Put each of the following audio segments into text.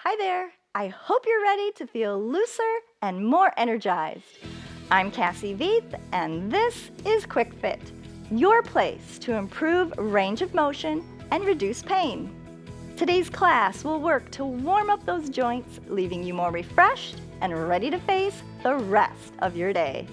Hi there! I hope you're ready to feel looser and more energized. I'm Cassie Veith, and this is Quick Fit, your place to improve range of motion and reduce pain. Today's class will work to warm up those joints, leaving you more refreshed and ready to face the rest of your day.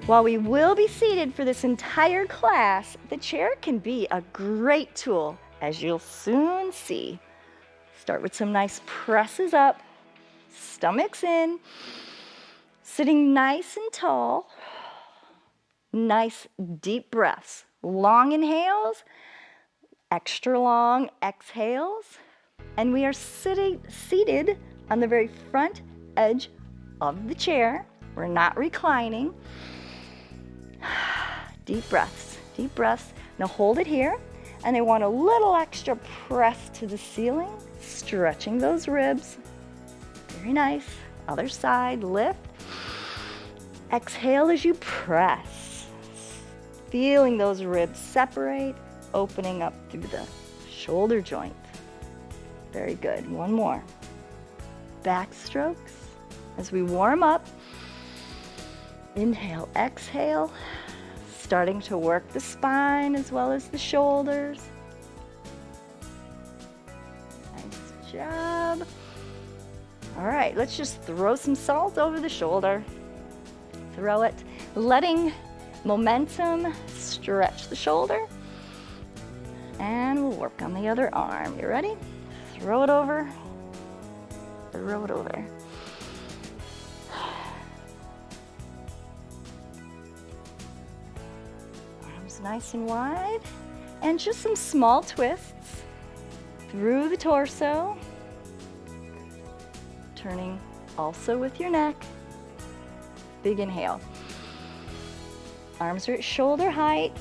While we will be seated for this entire class, the chair can be a great tool, as you'll soon see. Start with some nice presses up, stomachs in, sitting nice and tall. Nice deep breaths, long inhales, extra long exhales, and we are seated on the very front edge of the chair. We're not reclining. Deep breaths, deep breaths. Now hold it here, and I want a little extra press to the ceiling, stretching those ribs. Very nice. Other side, lift. Exhale as you press, feeling those ribs separate, opening up through the shoulder joint. Very good. One more. Back strokes as we warm up. Inhale, exhale, starting to work the spine as well as the shoulders. Nice job. All right, let's just throw some salt over the shoulder. Throw it, letting momentum stretch the shoulder. And we'll work on the other arm. You ready? Throw it over. Throw it over. Nice and wide, and just some small twists through the torso, turning also with your neck. Big inhale. Arms are at shoulder height.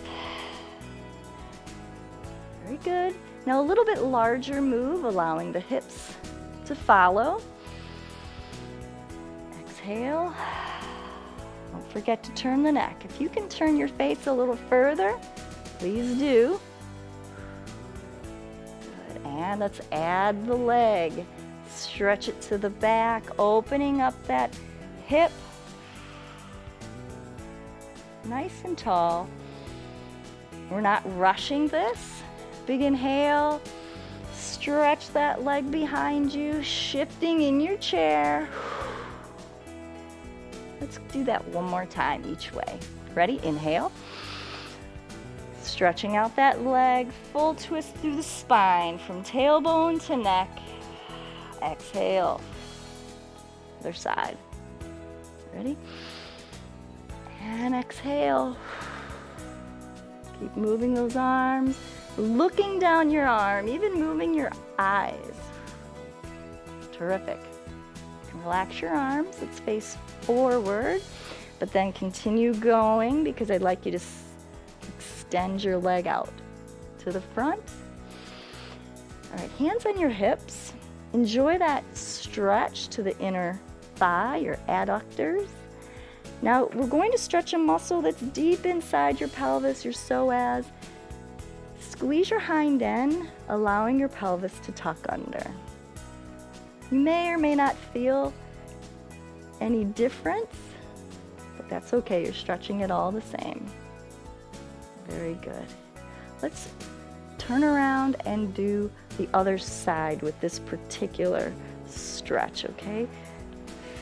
Very good. Now a little bit larger move, allowing the hips to follow. Exhale. Don't forget to turn the neck. If you can turn your face a little further, please do. Good. And let's add the leg. Stretch it to the back, opening up that hip. Nice and tall. We're not rushing this. Big inhale. Stretch that leg behind you, shifting in your chair. Let's do that one more time each way. Ready? Inhale. Stretching out that leg, full twist through the spine from tailbone to neck. Exhale. Other side. Ready? And exhale. Keep moving those arms, looking down your arm, even moving your eyes. Terrific. Relax your arms. Let's face forward, but then continue going because I'd like you to extend your leg out to the front. All right, hands on your hips. Enjoy that stretch to the inner thigh, your adductors. Now we're going to stretch a muscle that's deep inside your pelvis, your psoas. Squeeze your hind end, allowing your pelvis to tuck under. You may or may not feel any difference, but that's okay. You're stretching it all the same. Very good. Let's turn around and do the other side with this particular stretch, okay?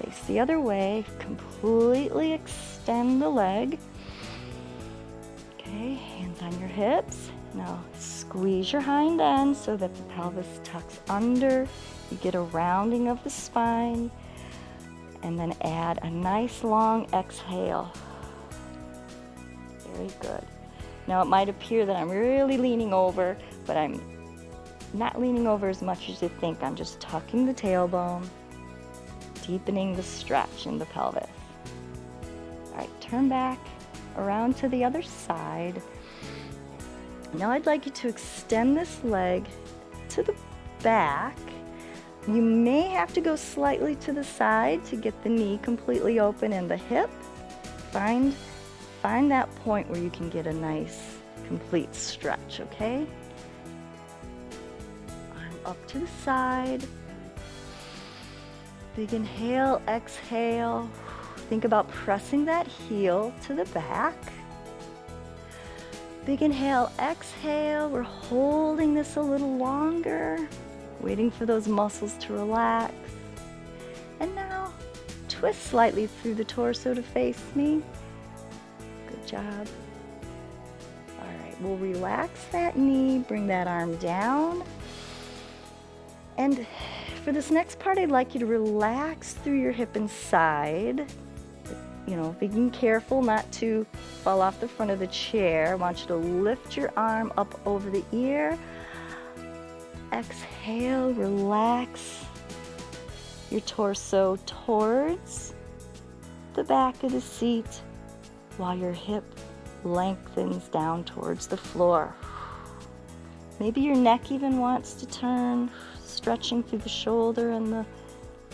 Face the other way, completely extend the leg. Okay, hands on your hips. Now squeeze your hind end so that the pelvis tucks under. You get a rounding of the spine, and then add a nice long exhale. Very good. Now it might appear that I'm really leaning over, but I'm not leaning over as much as you think. I'm just tucking the tailbone, deepening the stretch in the pelvis. All right, turn back around to the other side. Now I'd like you to extend this leg to the back. You may have to go slightly to the side to get the knee completely open and the hip. Find find that point where you can get a nice, complete stretch, okay? Arm up to the side. Big inhale, exhale. Think about pressing that heel to the back. Big inhale, exhale. We're holding this a little longer, waiting for those muscles to relax. And now, twist slightly through the torso to face me. Good job. All right, we'll relax that knee, bring that arm down. And for this next part, I'd like you to relax through your hip and side. You know, being careful not to fall off the front of the chair. I want you to lift your arm up over the ear. Exhale, relax your torso towards the back of the seat while your hip lengthens down towards the floor. Maybe your neck even wants to turn, stretching through the shoulder and the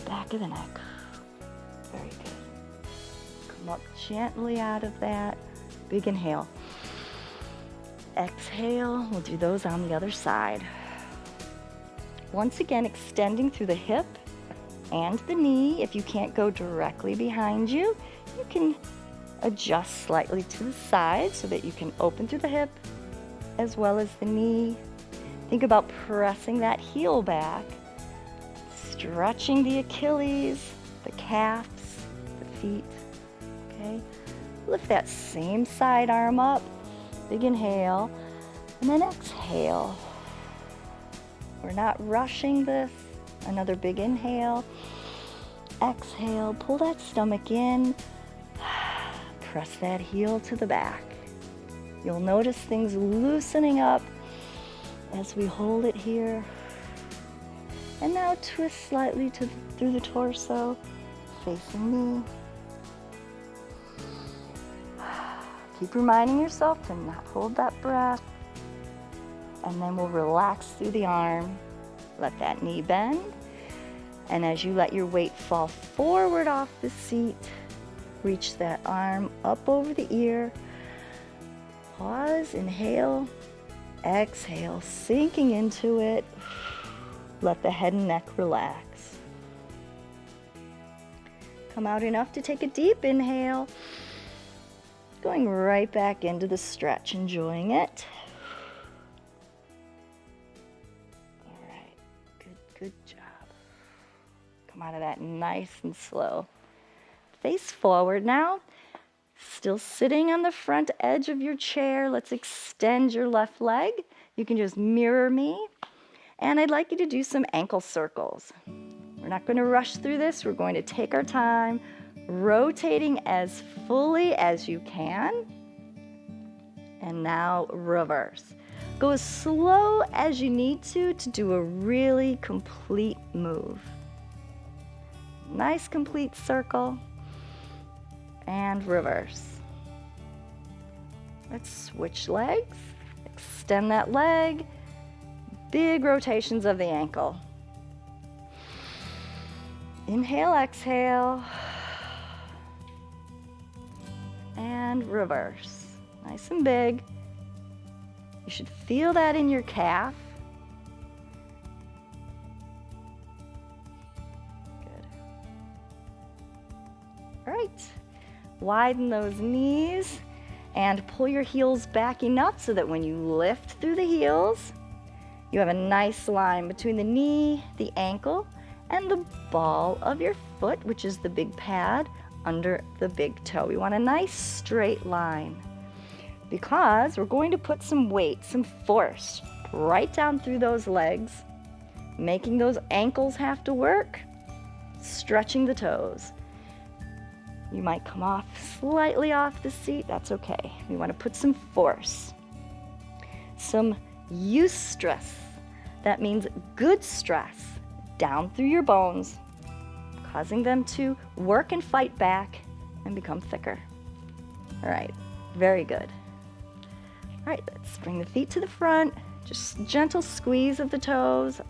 back of the neck. Very good. Come up gently out of that. Big inhale. Exhale. We'll do those on the other side. Once again, extending through the hip and the knee. If you can't go directly behind you, you can adjust slightly to the side so that you can open through the hip as well as the knee. Think about pressing that heel back, stretching the Achilles, the calves, the feet, okay? Lift that same side arm up, big inhale, and then exhale. We're not rushing this. Another big inhale, exhale, pull that stomach in, press that heel to the back. You'll notice things loosening up as we hold it here. And now twist slightly through the torso, facing me. Keep reminding yourself to not hold that breath. And then we'll relax through the arm. Let that knee bend. And as you let your weight fall forward off the seat, reach that arm up over the ear. Pause, inhale, exhale, sinking into it. Let the head and neck relax. Come out enough to take a deep inhale. Going right back into the stretch, enjoying it. All right, good job. Come out of that nice and slow. Face forward now. Still sitting on the front edge of your chair. Let's extend your left leg. You can just mirror me. And I'd like you to do some ankle circles. We're not going to rush through this. We're going to take our time, rotating as fully as you can. And now reverse. Go as slow as you need to do a really complete move. Nice complete circle. And reverse. Let's switch legs. Extend that leg. Big rotations of the ankle. Inhale, exhale. And reverse. Nice and big. You should feel that in your calf. Good. All right. Widen those knees and pull your heels back enough so that when you lift through the heels, you have a nice line between the knee, the ankle, and the ball of your foot, which is the big pad under the big toe. We want a nice straight line because we're going to put some weight, some force right down through those legs, making those ankles have to work, stretching the toes. You might come off slightly off the seat, that's okay. We want to put some force, some eustress. That means good stress down through your bones, causing them to work and fight back and become thicker. All right, very good. All right, let's bring the feet to the front. Just gentle squeeze of the toes.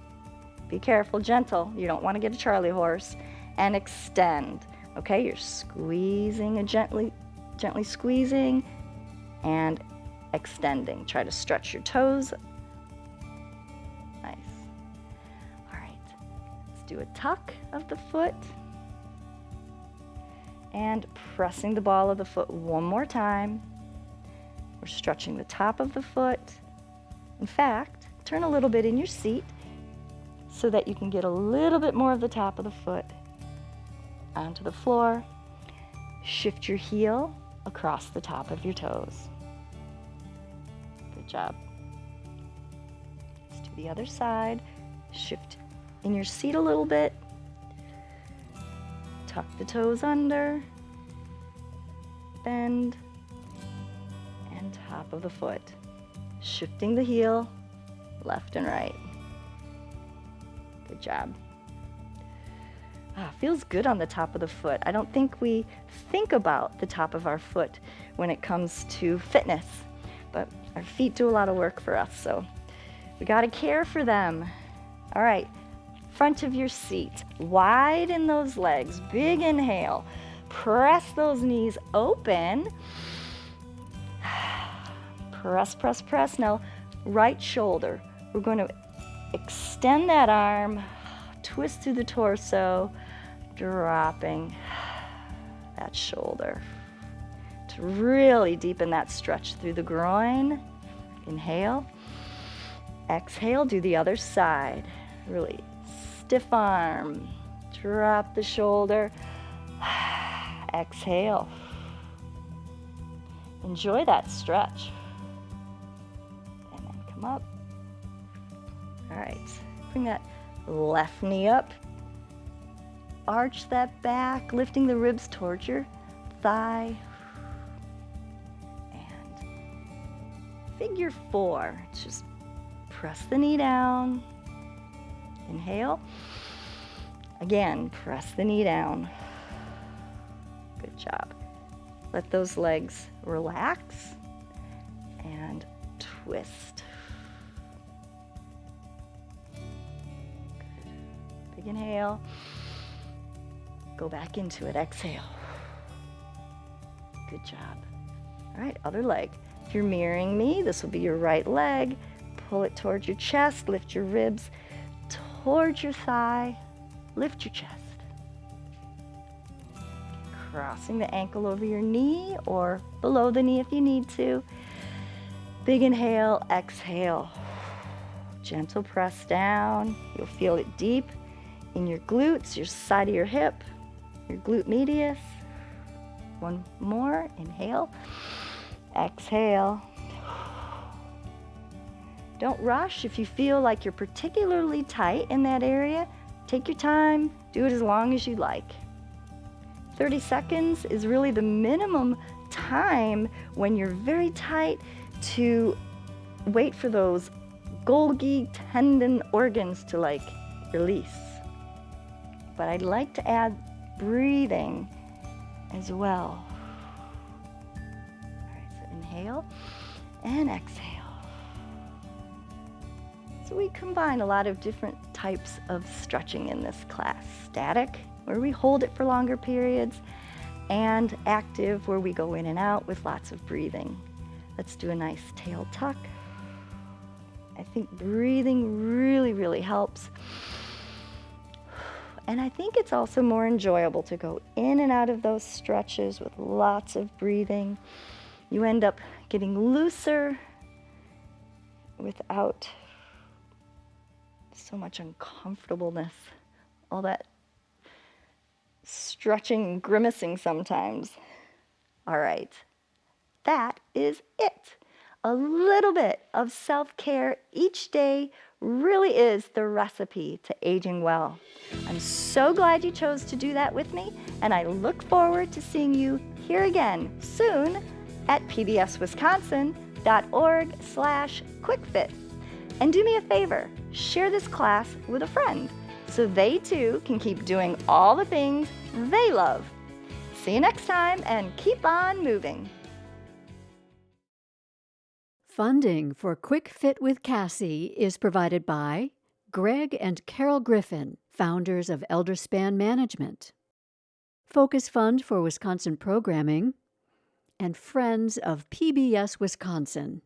Be careful, gentle. You don't want to get a Charlie horse. And extend. Okay, you're squeezing gently gently squeezing and extending. Try to stretch your toes. Nice. All right, let's do a tuck of the foot and pressing the ball of the foot one more time. We're stretching the top of the foot. In fact, turn a little bit in your seat so that you can get a little bit more of the top of the foot onto the floor. Shift your heel across the top of your toes. Good job. Let's do the other side. Shift in your seat a little bit. Tuck the toes under. Bend. And top of the foot. Shifting the heel left and right. Good job. Feels good on the top of the foot. I don't think we think about the top of our foot when it comes to fitness, but our feet do a lot of work for us, so we got to care for them. All right, front of your seat, widen those legs, big inhale, press those knees open, press, press, press. Now, right shoulder, we're going to extend that arm, twist through the torso, dropping that shoulder to really deepen that stretch through the groin. Inhale. Exhale, do the other side. Really stiff arm. Drop the shoulder. Exhale. Enjoy that stretch. And then come up. All right, bring that left knee up. Arch that back, lifting the ribs towards your thigh. And figure four. Just press the knee down. Inhale. Again, press the knee down. Good job. Let those legs relax and twist. Good. Big inhale. Go back into it. Exhale. Good job. All right, other leg. If you're mirroring me, this will be your right leg. Pull it towards your chest. Lift your ribs towards your thigh. Lift your chest. Crossing the ankle over your knee or below the knee if you need to. Big inhale, exhale. Gentle press down. You'll feel it deep in your glutes, your side of your hip, your glute medius. One more. Inhale. Exhale. Don't rush. If you feel like you're particularly tight in that area, take your time. Do it as long as you like. 30 seconds is really the minimum time when you're very tight to wait for those Golgi tendon organs to release. But I'd like to add breathing as well. All right, so inhale and exhale. So we combine a lot of different types of stretching in this class. Static, where we hold it for longer periods, and active, where we go in and out with lots of breathing. Let's do a nice tail tuck. I think breathing really, really helps. And I think it's also more enjoyable to go in and out of those stretches with lots of breathing. You end up getting looser without so much uncomfortableness, all that stretching and grimacing sometimes. All right, that is it. A little bit of self-care each day really is the recipe to aging well. I'm so glad you chose to do that with me, and I look forward to seeing you here again soon at pbswisconsin.org/quickfit. And do me a favor, share this class with a friend so they too can keep doing all the things they love. See you next time, and keep on moving. Funding for Quick Fit with Cassie is provided by Greg and Carol Griffin, founders of Elderspan Management. Focus Fund for Wisconsin Programming, and friends of PBS Wisconsin.